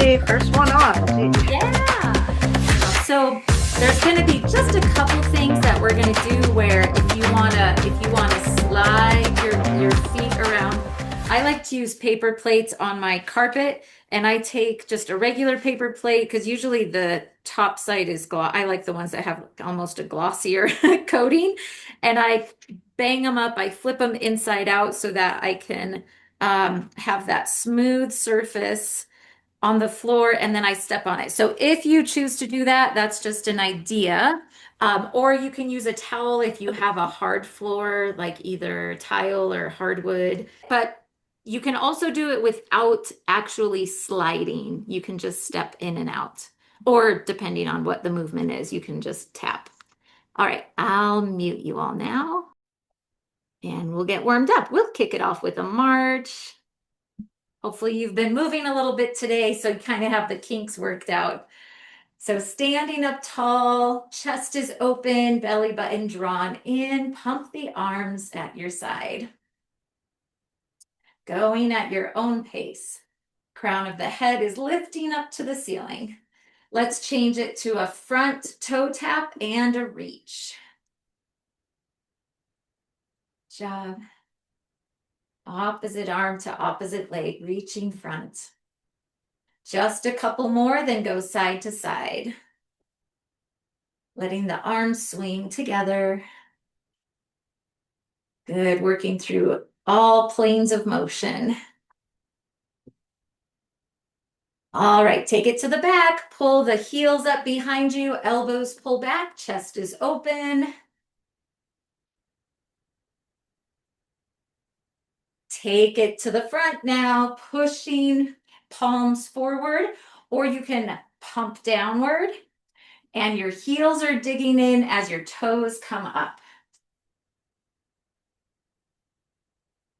Hey, first one on. Yeah. So there's going to be just a couple things that we're going to do where if you want to slide your feet around. I like to use paper plates on my carpet, and I take just a regular paper plate because usually the top side is gloss. I like the ones that have almost a glossier coating, and I bang them up. I flip them inside out so that I can have that smooth surface on the floor, and then I step on it. So if you choose to do that, that's just an idea. Or you can use a towel if you have a hard floor, like either tile or hardwood. But you can also do it without actually sliding. You can just step in and out. Or depending on what the movement is, you can just tap. All right, I'll mute you all now and we'll get warmed up. We'll kick it off with a march. Hopefully you've been moving a little bit today, so you kind of have the kinks worked out. So standing up tall, chest is open, belly button drawn in, pump the arms at your side. Going at your own pace. Crown of the head is lifting up to the ceiling. Let's change it to a front toe tap and a reach. Job. Opposite arm to opposite leg, reaching front. Just a couple more, then go side to side. Letting the arms swing together. Good, working through all planes of motion. All right, take it to the back. Pull the heels up behind you, elbows pull back, chest is open. Take it to the front now, pushing palms forward, or you can pump downward, and your heels are digging in as your toes come up.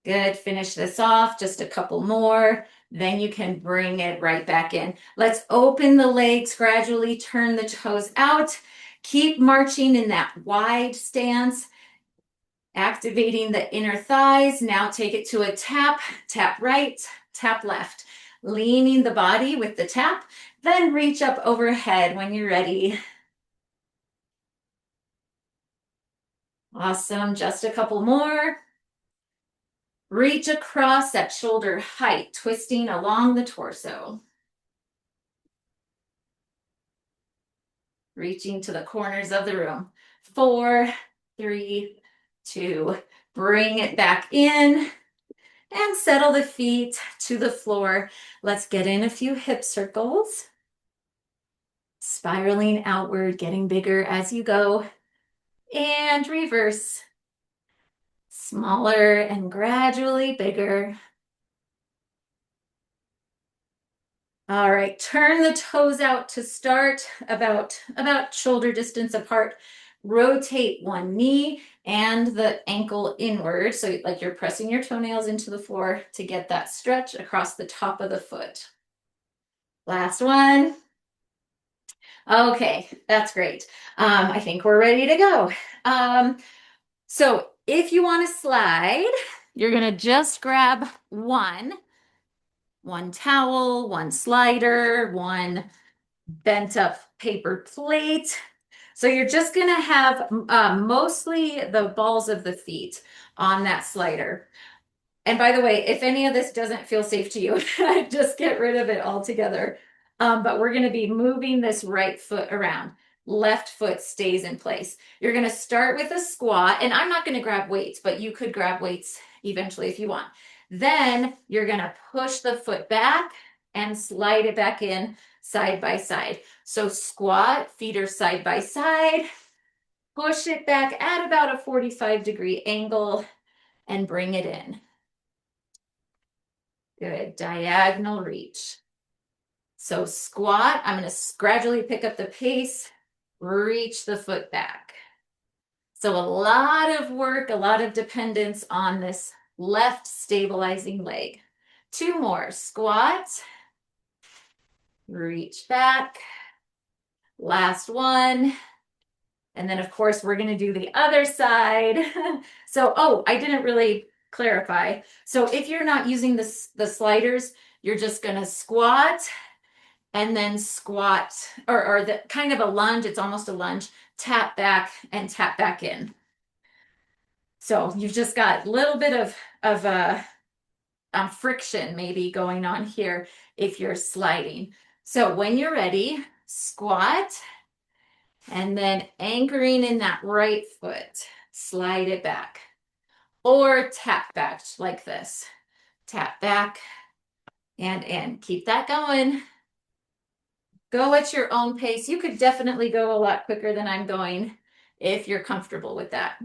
Good, finish this off, just a couple more. Then you can bring it right back in. Let's open the legs, gradually turn the toes out. Keep marching in that wide stance, activating the inner thighs. Now take it to a tap, tap right, tap left. Leaning the body with the tap, then reach up overhead when you're ready. Awesome, just a couple more. Reach across at shoulder height, twisting along the torso. Reaching to the corners of the room. 4, 3, 2, bring it back in and settle the feet to the floor. Let's get in a few hip circles. Spiraling outward, getting bigger as you go. And reverse. Smaller and gradually bigger. All right, turn the toes out to start about shoulder distance apart. Rotate one knee and the ankle inward. So like you're pressing your toenails into the floor to get that stretch across the top of the foot. Last one. Okay, that's great. I think we're ready to go. So if you want to slide, you're going to just grab one towel, one slider, one bent up paper plate. So you're just going to have mostly the balls of the feet on that slider. And by the way, if any of this doesn't feel safe to you, just get rid of it altogether. But we're going to be moving this right foot around. Left foot stays in place. You're going to start with a squat, and I'm not going to grab weights, but you could grab weights eventually if you want. Then you're going to push the foot back and slide it back in side by side. So squat, feet are side by side. Push it back at about a 45-degree angle and bring it in. Good, diagonal reach. So squat, I'm going to gradually pick up the pace, reach the foot back. So a lot of work, a lot of dependence on this left stabilizing leg. 2 more, squat, reach back, last one. And then of course we're going to do the other side. So, I didn't really clarify. So if you're not using the sliders, you're just going to squat and then squat, or the kind of a lunge, it's almost a lunge, tap back and tap back in. So you've just got a little bit of friction maybe going on here if you're sliding. So when you're ready, squat and then anchoring in that right foot, slide it back or tap back like this. Tap back and in. Keep that going. Go at your own pace. You could definitely go a lot quicker than I'm going if you're comfortable with that.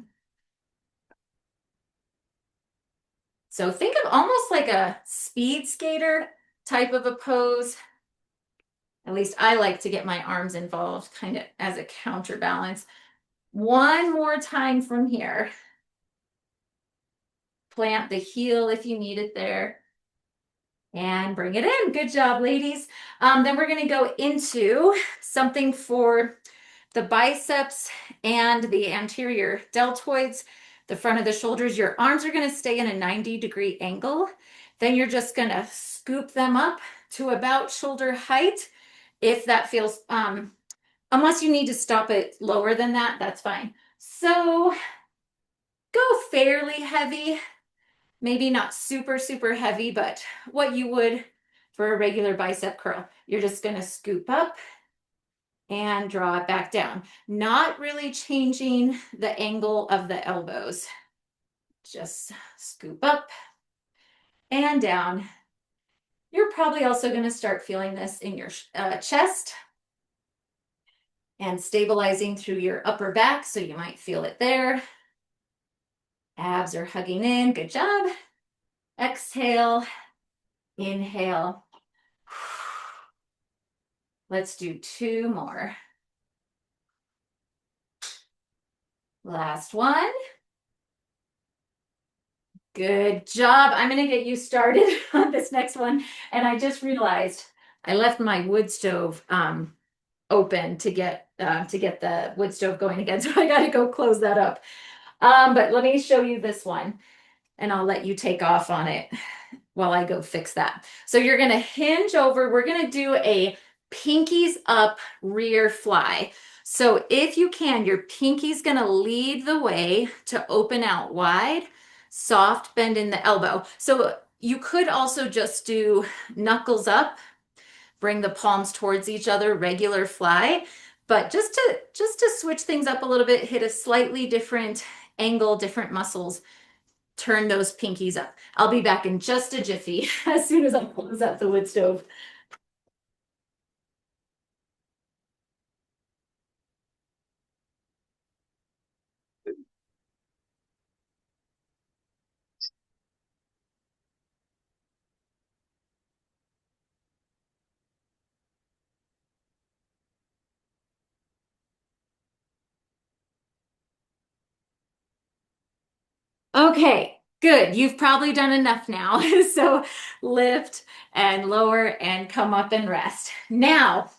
So think of almost like a speed skater type of a pose. At least I like to get my arms involved kind of as a counterbalance. One more time from here. Plant the heel if you need it there. And bring it in. Good job, ladies. Then we're going to go into something for the biceps and the anterior deltoids, the front of the shoulders. Your arms are going to stay in a 90-degree angle. Then you're just going to scoop them up to about shoulder height. If that feels, unless you need to stop it lower than that, that's fine. So go fairly heavy, maybe not super, super heavy, but what you would for a regular bicep curl. You're just going to scoop up and draw it back down. Not really changing the angle of the elbows. Just scoop up and down. You're probably also going to start feeling this in your chest and stabilizing through your upper back. So you might feel it there. Abs are hugging in. Good job. Exhale, inhale. Let's do two more. Last one. Good job. I'm going to get you started on this next one. And I just realized I left my wood stove open to get the wood stove going again. So I got to go close that up. But let me show you this one and I'll let you take off on it while I go fix that. So you're going to hinge over. We're going to do a pinkies up rear fly. So if you can, your pinky's going to lead the way to open out wide, soft bend in the elbow. So you could also just do knuckles up, bring the palms towards each other, regular fly. But just to switch things up a little bit, hit a slightly different angle, different muscles, turn those pinkies up. I'll be back in just a jiffy as soon as I close up the wood stove. Okay, good. You've probably done enough now. So lift and lower and come up and rest. Now,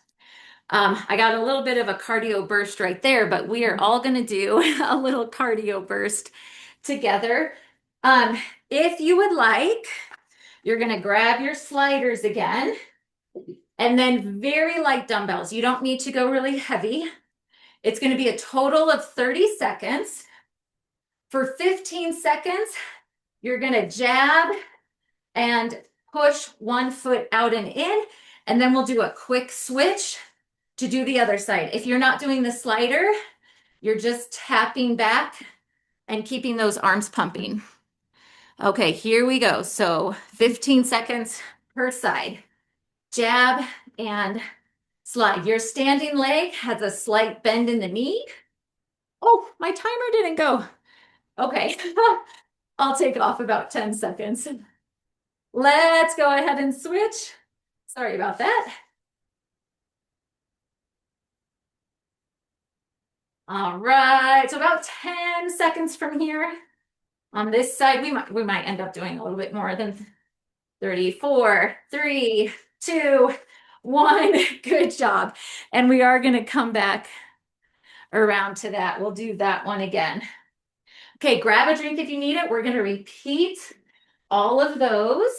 I got a little bit of a cardio burst right there, but we are all going to do a little cardio burst together. If you would like, you're going to grab your sliders again and then very light dumbbells. You don't need to go really heavy. It's going to be a total of 30 seconds. For 15 seconds, you're going to jab and push one foot out and in, and then we'll do a quick switch to do the other side. If you're not doing the slider, you're just tapping back and keeping those arms pumping. Okay, here we go. So 15 seconds per side. Jab and slide. Your standing leg has a slight bend in the knee. Oh, my timer didn't go. Okay, I'll take off about 10 seconds. Let's go ahead and switch. Sorry about that. All right, so about 10 seconds from here. On this side, we might end up doing a little bit more than 34, 3, 2, 1. Good job. And we are going to come back around to that. We'll do that one again. Okay, grab a drink if you need it. We're going to repeat all of those.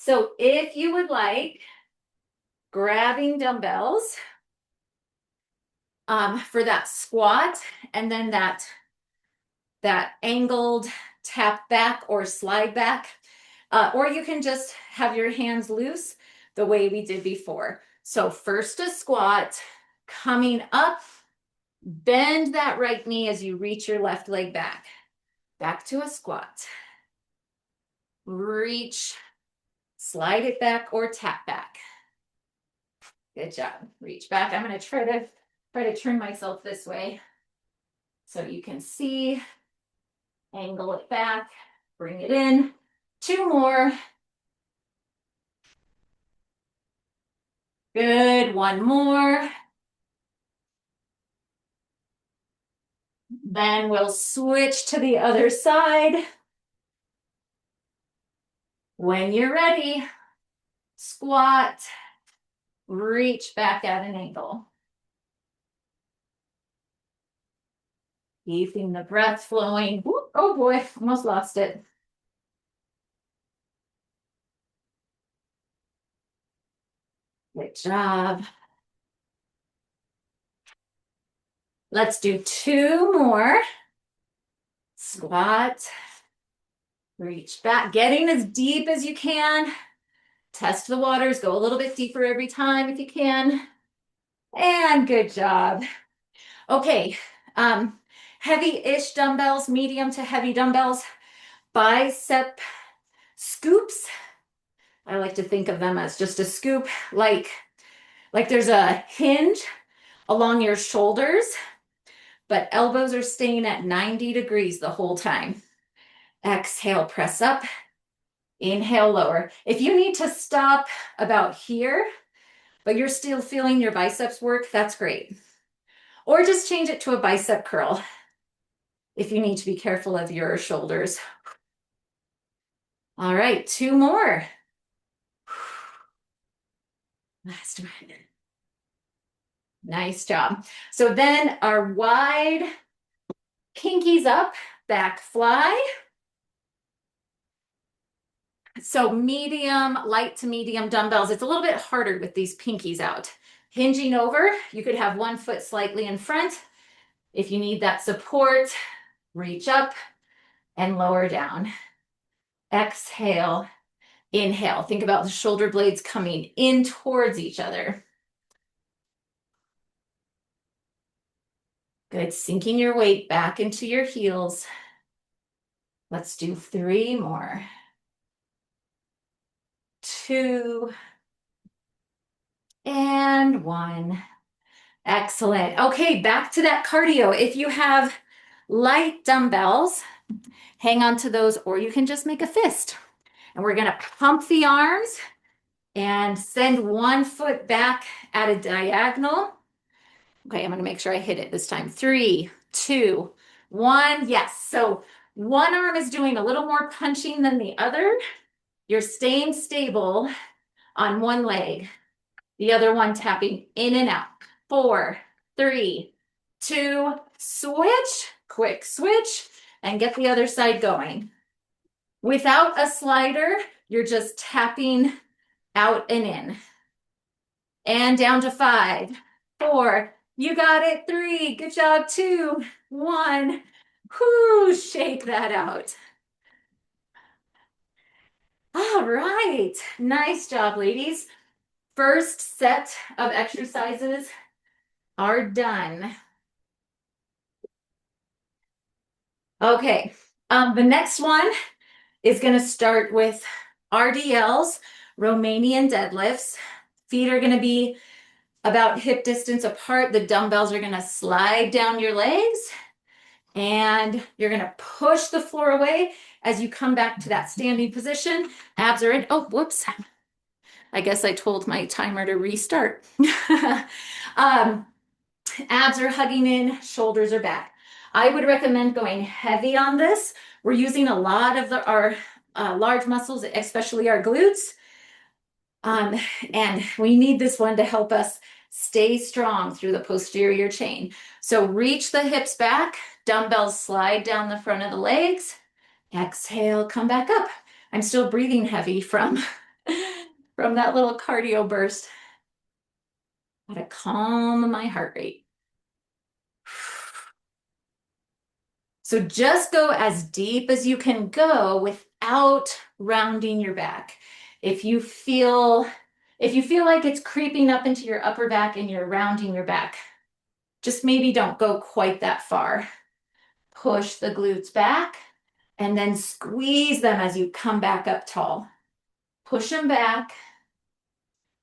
So if you would like, grabbing dumbbells for that squat and then that angled tap back or slide back, or you can just have your hands loose the way we did before. So first a squat, coming up, bend that right knee as you reach your left leg back. Back to a squat. Reach, slide it back or tap back. Good job. Reach back. I'm going to try to turn myself this way so you can see. Angle it back, bring it in. Two more. Good. One more. Then we'll switch to the other side. When you're ready, squat, reach back at an angle. Keeping the breath flowing. Whoop, oh boy, almost lost it. Good job. Let's do two more. Squat, reach back, getting as deep as you can. Test the waters, go a little bit deeper every time if you can. And good job. Okay, heavy-ish dumbbells, medium to heavy dumbbells, bicep scoops. I like to think of them as just a scoop, like there's a hinge along your shoulders, but elbows are staying at 90 degrees the whole time. Exhale, press up. Inhale, lower. If you need to stop about here, but you're still feeling your biceps work, that's great. Or just change it to a bicep curl if you need to be careful of your shoulders. All right, two more. Last one. Nice job. So then our wide pinkies up, back fly. So medium, light to medium dumbbells. It's a little bit harder with these pinkies out. Hinging over, you could have one foot slightly in front. If you need that support, reach up and lower down. Exhale, inhale. Think about the shoulder blades coming in towards each other. Good, sinking your weight back into your heels. Let's do three more. Two, and one. Excellent. Okay, back to that cardio. If you have light dumbbells, hang on to those, or you can just make a fist. And we're gonna pump the arms and send one foot back at a diagonal. Okay, I'm gonna make sure I hit it this time. 3, 2, 1. Yes, so one arm is doing a little more punching than the other. You're staying stable on one leg. The other one tapping in and out. 4, 3, 2, switch, quick switch, and get the other side going. Without a slider, you're just tapping out and in. And down to 5, 4, you got it, 3, good job, 2, 1. Whoo, shake that out. All right, nice job, ladies. First set of exercises are done. Okay, the next one is going to start with RDLs, Romanian deadlifts. Feet are going to be about hip distance apart. The dumbbells are going to slide down your legs, and you're going to push the floor away as you come back to that standing position. Abs are in. Oh, whoops. I guess I told my timer to restart. Abs are hugging in, shoulders are back. I would recommend going heavy on this. We're using a lot of our large muscles, especially our glutes. And we need this one to help us stay strong through the posterior chain. So reach the hips back, dumbbells slide down the front of the legs. Exhale, come back up. I'm still breathing heavy from from that little cardio burst. Gotta calm my heart rate. So just go as deep as you can go without rounding your back. If you feel if you feel like it's creeping up into your upper back and you're rounding your back, just maybe don't go quite that far. Push the glutes back and then squeeze them as you come back up tall. Push them back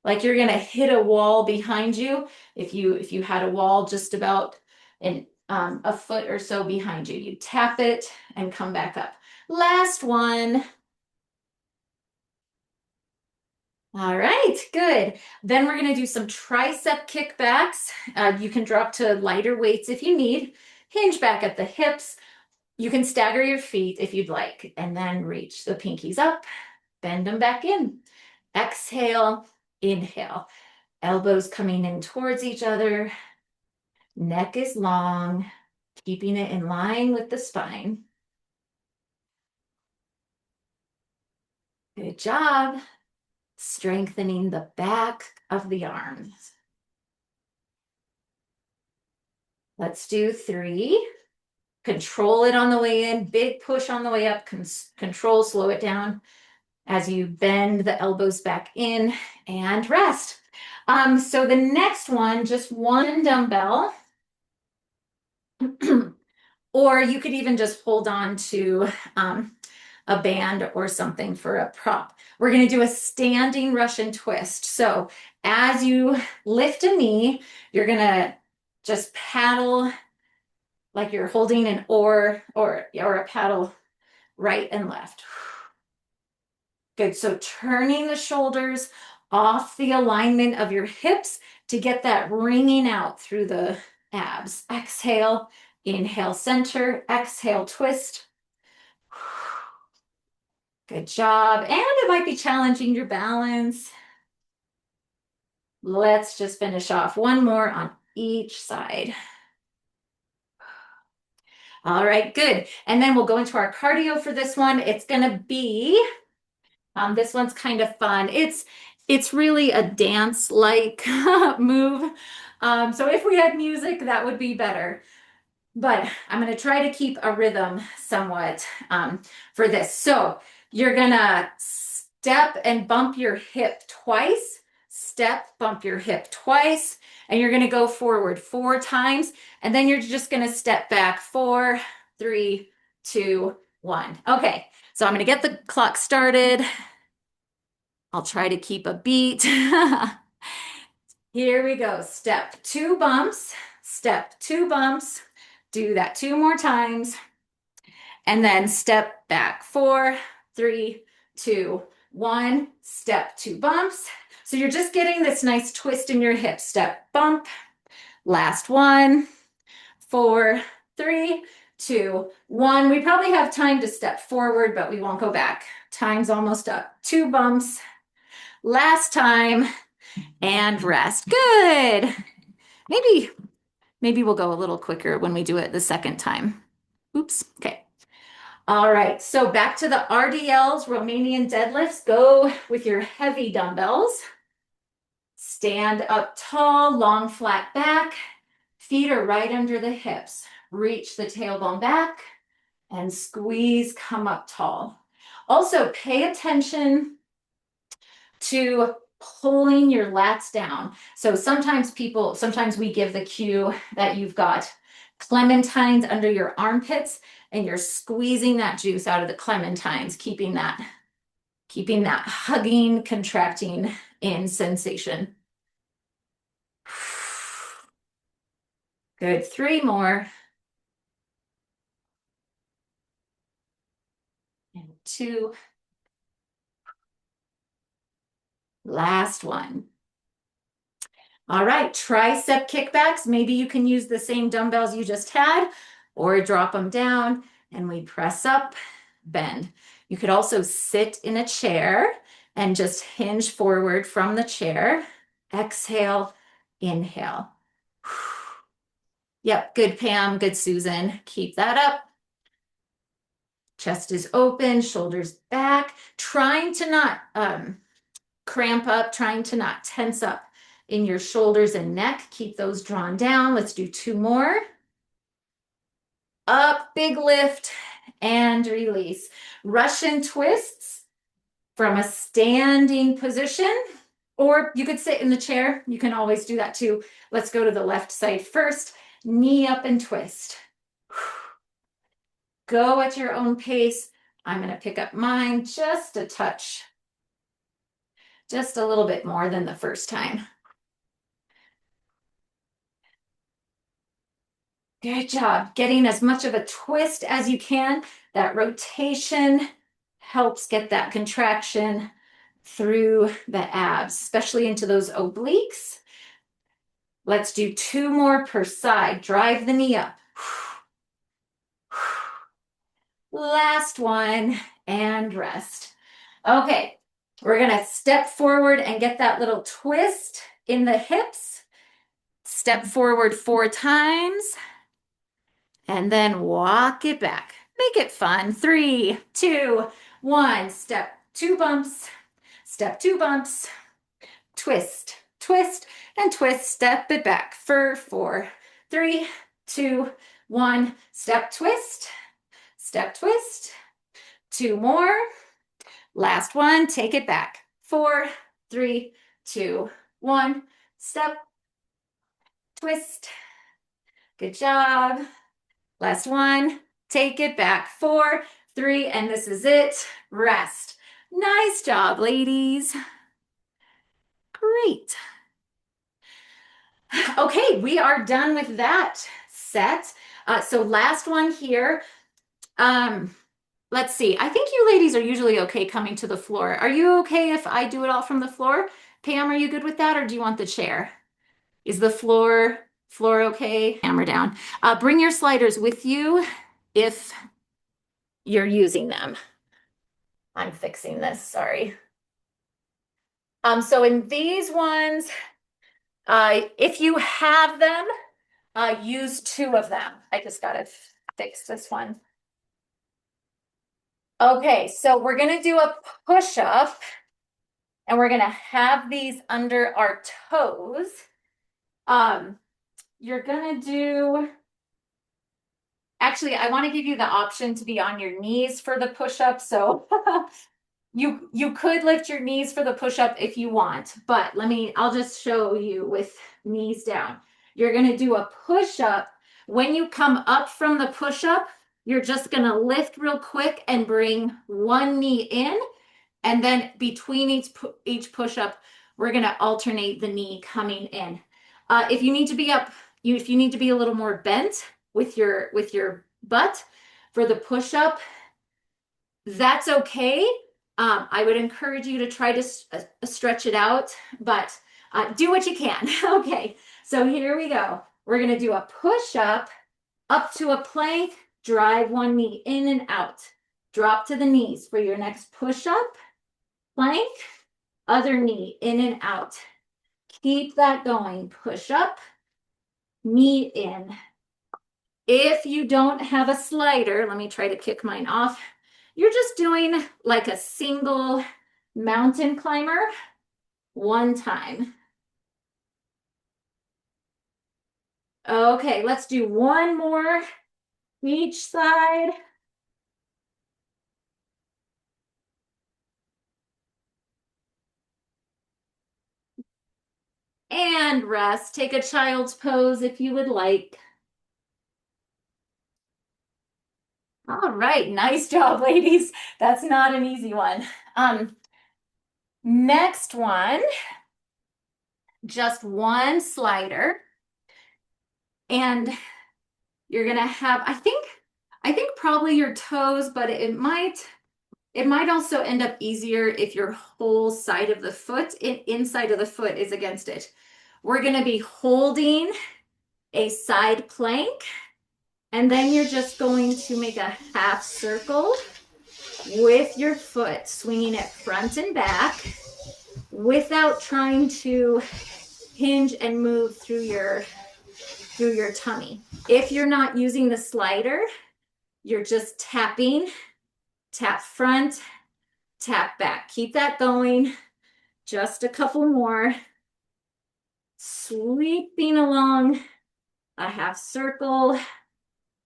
like you're gonna hit a wall behind you. If you had a wall just about a foot or so behind you, you tap it and come back up. Last one. All right, good. Then we're gonna do some tricep kickbacks. You can drop to lighter weights if you need. Hinge back at the hips. You can stagger your feet if you'd like, and then reach the pinkies up, bend them back in. Exhale, inhale. Elbows coming in towards each other. Neck is long, keeping it in line with the spine. Good job. Strengthening the back of the arms. Let's do 3. Control it on the way in, big push on the way up, control, slow it down as you bend the elbows back in and rest. So the next one, just one dumbbell, or you could even just hold on to a band or something for a prop. We're going to do a standing Russian twist. So as you lift a knee, you're going to just paddle like you're holding an oar or a paddle right and left. Good. So turning the shoulders off the alignment of your hips to get that ringing out through the abs. Exhale, inhale, center, exhale, twist. Good job. And it might be challenging your balance. Let's just finish off one more on each side. All right, good. And then we'll go into our cardio for this one. It's going to be, this one's kind of fun. It's really a dance-like move. So if we had music, that would be better. But I'm going to try to keep a rhythm somewhat for this. So you're going to step and bump your hip twice. Step, bump your hip twice. And you're going to go forward 4 times. And then you're just going to step back 4, 3, 2, 1. Okay, so I'm going to get the clock started. I'll try to keep a beat. Here we go. Step 2 bumps. Step 2 bumps. Do that 2 more times. And then step back 4, 3, 2, 1. Step 2 bumps. So you're just getting this nice twist in your hip. Step, bump. Last one. 4, 3, 2, 1. We probably have time to step forward, but we won't go back. Time's almost up. 2 bumps. Last time. And rest. Good. Maybe we'll go a little quicker when we do it the second time. Oops. Okay. All right. So back to the RDLs, Romanian deadlifts. Go with your heavy dumbbells. Stand up tall, long, flat back. Feet are right under the hips. Reach the tailbone back and squeeze, come up tall. Also, pay attention to pulling your lats down. So sometimes we give the cue that you've got clementines under your armpits and you're squeezing that juice out of the clementines, keeping that hugging, contracting in sensation. Good. 3 more. And 2. Last one. All right, tricep kickbacks. Maybe you can use the same dumbbells you just had or drop them down and we press up, bend. You could also sit in a chair and just hinge forward from the chair. Exhale, inhale. Yep, good Pam, good Susan. Keep that up. Chest is open, shoulders back. Trying to not cramp up, trying to not tense up in your shoulders and neck. Keep those drawn down. Let's do two more. Up, big lift, and release. Russian twists from a standing position, or you could sit in the chair. You can always do that too. Let's go to the left side first. Knee up and twist. Go at your own pace. I'm going to pick up mine just a touch, just a little bit more than the first time. Good job. Getting as much of a twist as you can. That rotation helps get that contraction through the abs, especially into those obliques. Let's do two more per side. Drive the knee up. Last one, and rest. Okay, we're gonna step forward and get that little twist in the hips. Step forward 4 times, and then walk it back. Make it fun. 3, 2, 1. Step 2 bumps, step 2 bumps, twist, twist, and twist. Step it back for 4, 3, 2, 1. Step twist, step twist. 2 more. Last one, take it back. 4, 3, 2, 1. Step, twist. Good job. Last one, take it back. 4, 3, and this is it. Rest. Nice job, ladies. Great. Okay, we are done with that set. So last one here. Let's see. I think you ladies are usually okay coming to the floor. Are you okay if I do it all from the floor? Pam, are you good with that, or do you want the chair? Is the floor okay? Hammer down. Bring your sliders with you if you're using them. I'm fixing this, sorry. So in these ones, if you have them, use 2 of them. I just gotta fix this one. Okay, so we're gonna do a push-up, and we're gonna have these under our toes. You're gonna do, actually, I want to give you the option to be on your knees for the push-up, so you could lift your knees for the push-up if you want, but I'll just show you with knees down. You're gonna do a push-up. When you come up from the push-up, you're just gonna lift real quick and bring one knee in, and then between each push-up, we're gonna alternate the knee coming in. If you need to be if you need to be a little more bent with your butt for the push-up, that's okay. I would encourage you to try to stretch it out, but do what you can. Okay, so here we go. We're gonna do a push-up up to a plank, drive one knee in and out. Drop to the knees for your next push-up, plank, other knee in and out. Keep that going. Push up, knee in. If you don't have a slider, let me try to kick mine off. You're just doing like a single mountain climber 1 time. Okay, let's do 1 more each side. And rest. Take a child's pose if you would like. All right, nice job, ladies. That's not an easy one. Next one, just 1 slider. And you're gonna have, I think probably your toes, but it might also end up easier if your whole side of the foot, inside of the foot is against it. We're gonna be holding a side plank, and then you're just going to make a half circle with your foot, swinging it front and back without trying to hinge and move through your tummy. If you're not using the slider, you're just tapping, tap front, tap back. Keep that going. Just a couple more. Sweeping along a half circle.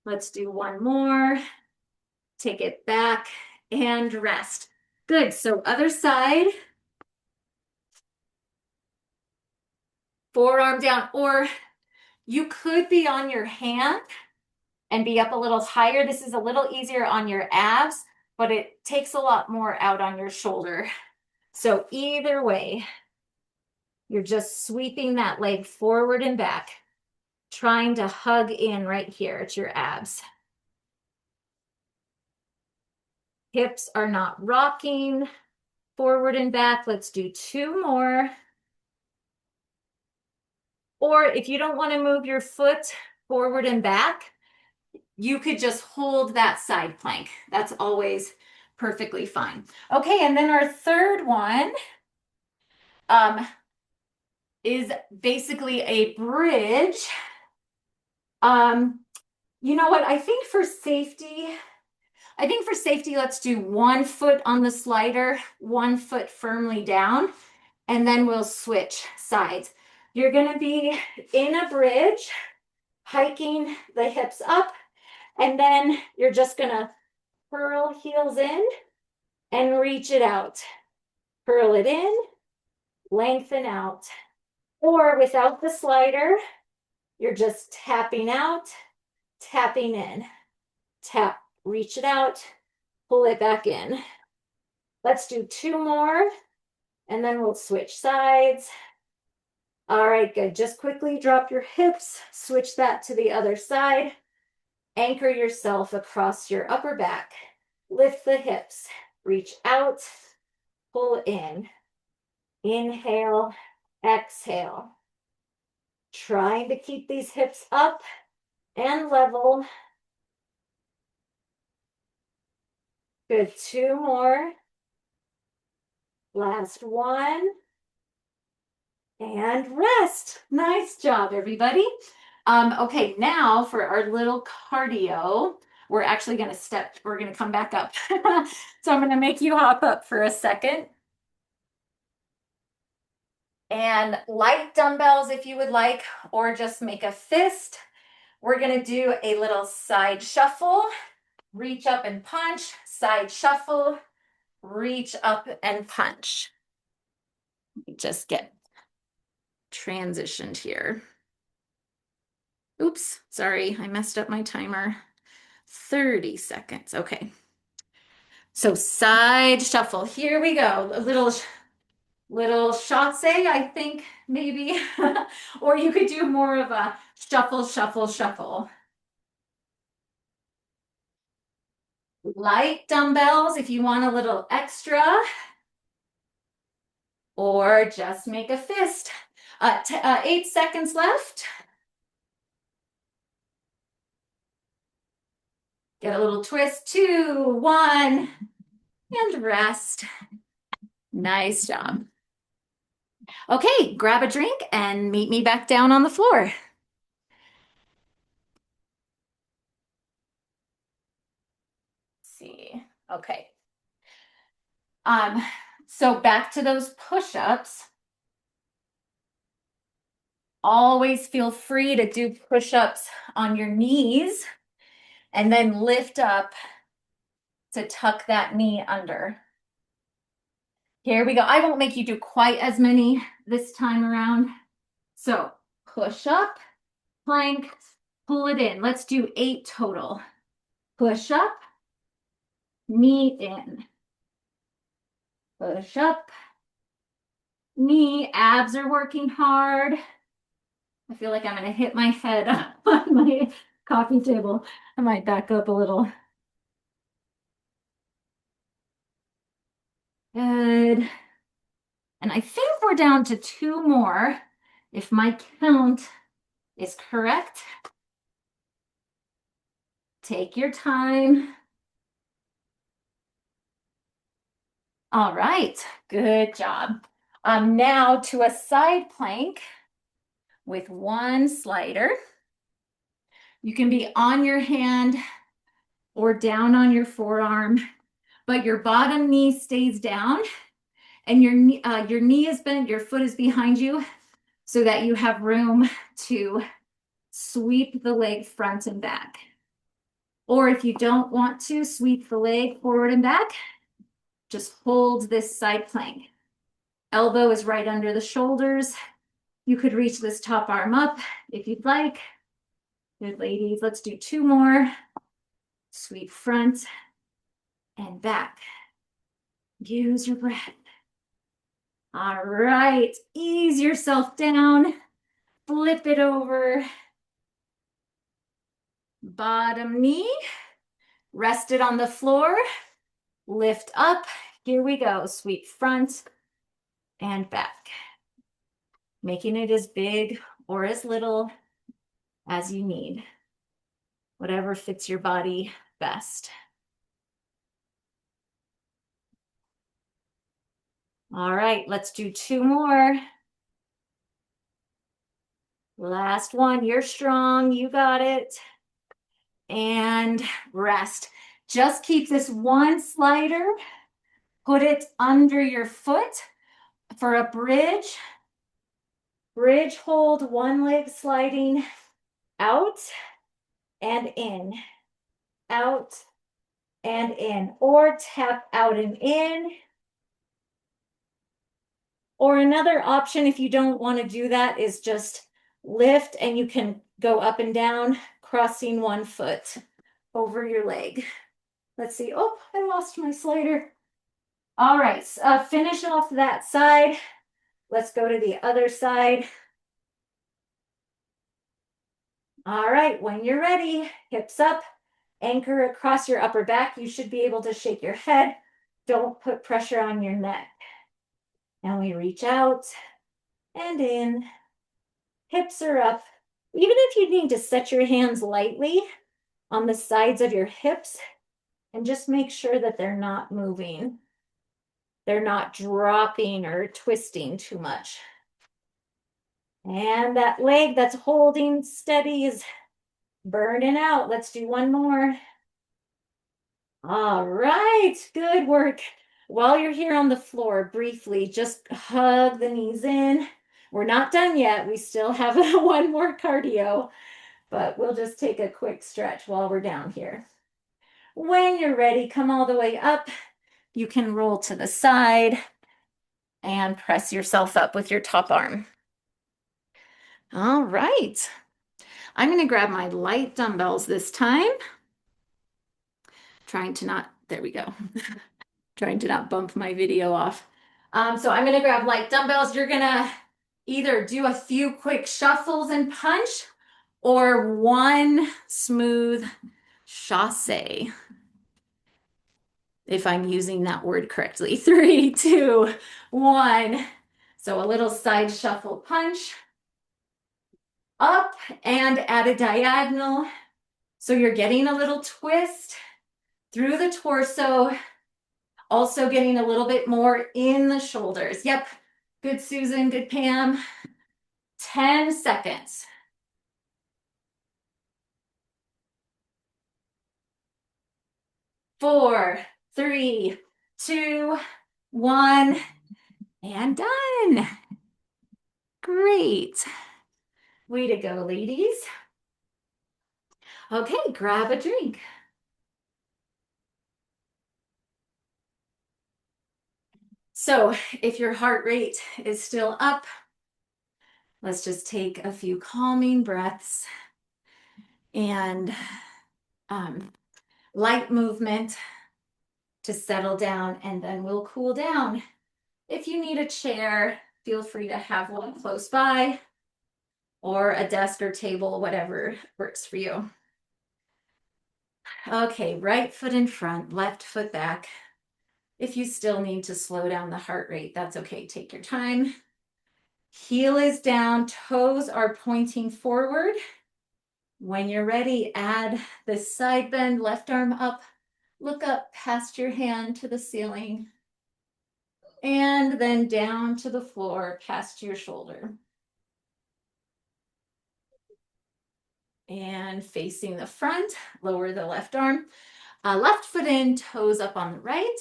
Let's do one more. Take it back and rest. Good. So other side. Forearm down, or you could be on your hand and be up a little higher. This is a little easier on your abs, but it takes a lot more out on your shoulder. So either way, you're just sweeping that leg forward and back, trying to hug in right here to your abs. Hips are not rocking forward and back. Let's do two more. Or if you don't want to move your foot forward and back, you could just hold that side plank. That's always perfectly fine. Okay, and then our third one is basically a bridge. You know what? I think for safety, let's do 1 foot on the slider, 1 foot firmly down, and then we'll switch sides. You're gonna be in a bridge, hiking the hips up, and then you're just gonna curl heels in and reach it out. Curl it in, lengthen out. Or without the slider, you're just tapping out, tapping in. Tap, reach it out, pull it back in. Let's do 2 more, and then we'll switch sides. All right, good. Just quickly drop your hips, switch that to the other side. Anchor yourself across your upper back. Lift the hips, reach out, pull in. Inhale, exhale. Trying to keep these hips up and level. Good, 2 more. Last one. And rest. Nice job, everybody. Okay, now for our little cardio, we're actually going to we're going to come back up. So I'm going to make you hop up for a second. And light dumbbells if you would like, or just make a fist. We're going to do a little side shuffle. Reach up and punch, side shuffle, reach up and punch. Just get transitioned here. Oops, sorry, I messed up my timer. 30 seconds, okay. So side shuffle, here we go. A little shotse, I think, maybe. Or you could do more of a shuffle, shuffle, shuffle. Light dumbbells if you want a little extra. Or just make a fist. 8 seconds left. Get a little twist, 2, 1, and rest. Nice job. Okay, grab a drink and meet me back down on the floor. Let's see, okay. So back to those push-ups. Always feel free to do push-ups on your knees and then lift up to tuck that knee under. Here we go. I won't make you do quite as many this time around. So push up, plank, pull it in. Let's do 8 total. Push up, knee in. Push up, knee, abs are working hard. I feel like I'm going to hit my head on my coffee table. I might back up a little. Good. And I think we're down to 2 more, if my count is correct. Take your time. All right, good job. Now to a side plank with 1 slider. You can be on your hand or down on your forearm, but your bottom knee stays down And your knee is bent, your foot is behind you so that you have room to sweep the leg front and back. Or if you don't want to sweep the leg forward and back, just hold this side plank. Elbow is right under the shoulders. You could reach this top arm up if you'd like. Good, ladies. Let's do 2 more. Sweep front and back. Use your breath. All right. Ease yourself down. Flip it over. Bottom knee. Rest it on the floor. Lift up. Here we go. Sweep front and back. Making it as big or as little as you need. Whatever fits your body best. All right, let's do 2 more. Last one. You're strong. You got it. And rest. Just keep this one slider. Put it under your foot for a bridge. Bridge hold, one leg sliding out and in, out and in, or tap out and in. Or another option, if you don't want to do that, is just lift and you can go up and down, crossing one foot over your leg. Let's see. Oh, I lost my slider. All right, finish off that side. Let's go to the other side. All right, when you're ready, hips up, anchor across your upper back. You should be able to shake your head. Don't put pressure on your neck. And we reach out and in. Hips are up. Even if you need to set your hands lightly on the sides of your hips and just make sure that they're not moving. They're not dropping or twisting too much. And that leg that's holding steady is burning out. Let's do 1 more. All right, good work. While you're here on the floor, briefly, just hug the knees in. We're not done yet. We still have 1 more cardio, but we'll just take a quick stretch while we're down here. When you're ready, come all the way up. You can roll to the side and press yourself up with your top arm. All right. I'm going to grab my light dumbbells this time. Trying to not, there we go. Trying to not bump my video off. So I'm going to grab light dumbbells. You're going to either do a few quick shuffles and punch or 1 smooth chasse, if I'm using that word correctly. 3, 2, 1. So a little side shuffle punch. Up and at a diagonal. So you're getting a little twist through the torso. Also getting a little bit more in the shoulders. Yep. Good, Susan. Good, Pam. 10 seconds. 4, 3, 2, 1, and done. Great. Way to go, ladies. Okay, grab a drink. So if your heart rate is still up, let's just take a few calming breaths and light movement to settle down, and then we'll cool down. If you need a chair, feel free to have one close by, or a desk or table, whatever works for you. Okay, right foot in front, left foot back. If you still need to slow down the heart rate, that's okay. Take your time. Heel is down, toes are pointing forward. When you're ready, add the side bend, left arm up. Look up past your hand to the ceiling. And then down to the floor, past your shoulder. And facing the front, lower the left arm. Left foot in, toes up on the right.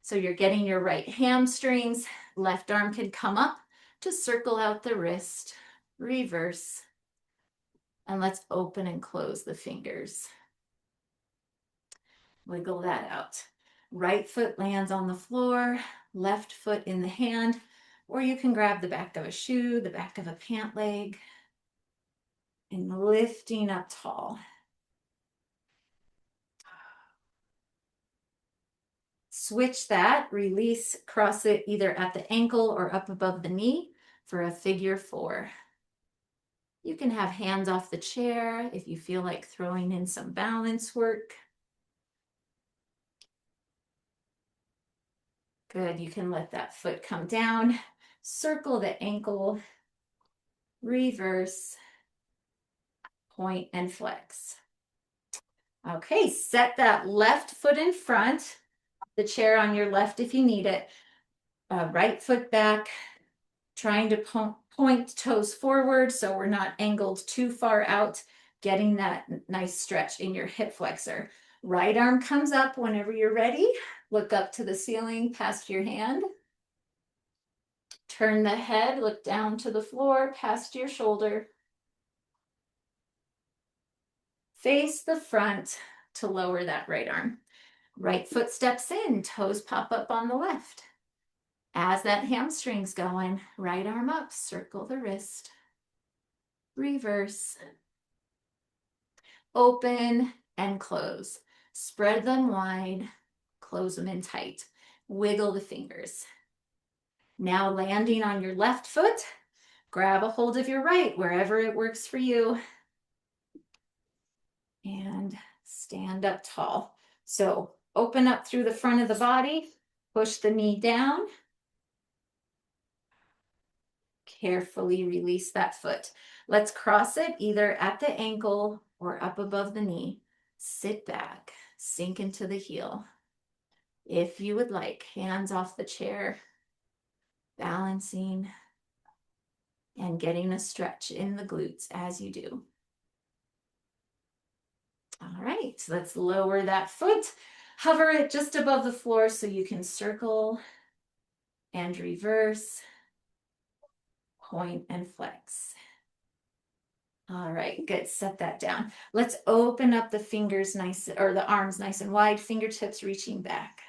So you're getting your right hamstrings. Left arm can come up to circle out the wrist. Reverse. And let's open and close the fingers. Wiggle that out. Right foot lands on the floor, left foot in the hand, or you can grab the back of a shoe, the back of a pant leg, and lifting up tall. Switch that, release, cross it either at the ankle or up above the knee for a figure 4. You can have hands off the chair if you feel like throwing in some balance work. Good, you can let that foot come down, circle the ankle, reverse, point and flex. Okay, set that left foot in front, the chair on your left if you need it. Right foot back, trying to point toes forward so we're not angled too far out, getting that nice stretch in your hip flexor. Right arm comes up whenever you're ready. Look up to the ceiling past your hand. Turn the head, look down to the floor past your shoulder. Face the front to lower that right arm. Right foot steps in, toes pop up on the left. As that hamstring's going, right arm up, circle the wrist. Reverse. Open and close. Spread them wide, close them in tight. Wiggle the fingers. Now landing on your left foot, grab a hold of your right wherever it works for you. And stand up tall. So open up through the front of the body, push the knee down. Carefully release that foot. Let's cross it either at the ankle or up above the knee. Sit back, sink into the heel. If you would like, hands off the chair, balancing and getting a stretch in the glutes as you do. All right, so let's lower that foot, hover it just above the floor so you can circle and reverse, point and flex. All right, good, set that down. Let's open up the fingers nice, or the arms nice and wide, fingertips reaching back.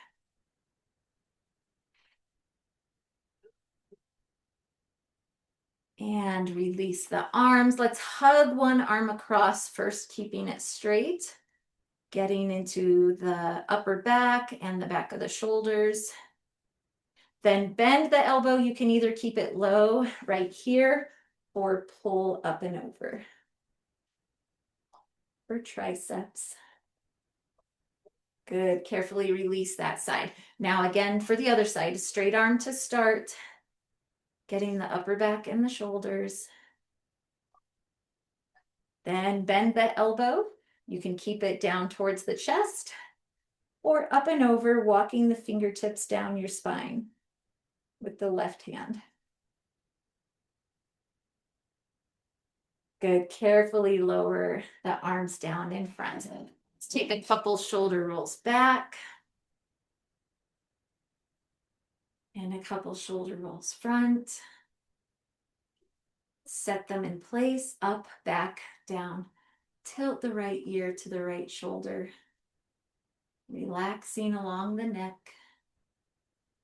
And release the arms. Let's hug one arm across first, keeping it straight. Getting into the upper back and the back of the shoulders. Then bend the elbow. You can either keep it low right here or pull up and over. For triceps. Good, carefully release that side. Now again, for the other side, straight arm to start. Getting the upper back and the shoulders. Then bend the elbow. You can keep it down towards the chest or up and over, walking the fingertips down your spine with the left hand. Good, carefully lower the arms down in front. Let's take a couple shoulder rolls back. And a couple shoulder rolls front. Set them in place, up, back, down. Tilt the right ear to the right shoulder. Relaxing along the neck.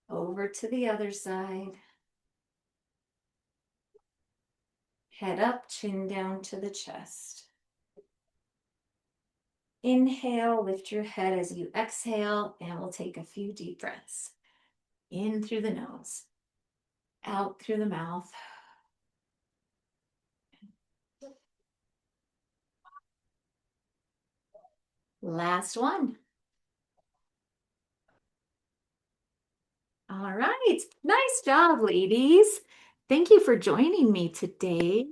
Over to the other side. Head up, chin down to the chest. Inhale, lift your head as you exhale, and we'll take a few deep breaths. In through the nose, out through the mouth. Last one. All right, nice job, ladies. Thank you for joining me today.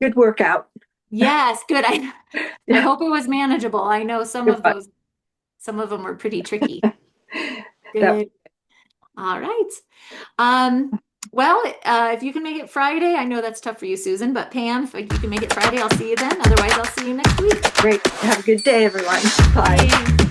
Good workout. Yes, good. I hope it was manageable. I know some of them were pretty tricky. Good. All right. Well, if you can make it Friday, I know that's tough for you, Susan, but Pam, if you can make it Friday, I'll see you then. Otherwise, I'll see you next week. Great. Have a good day, everyone. Bye. Thanks.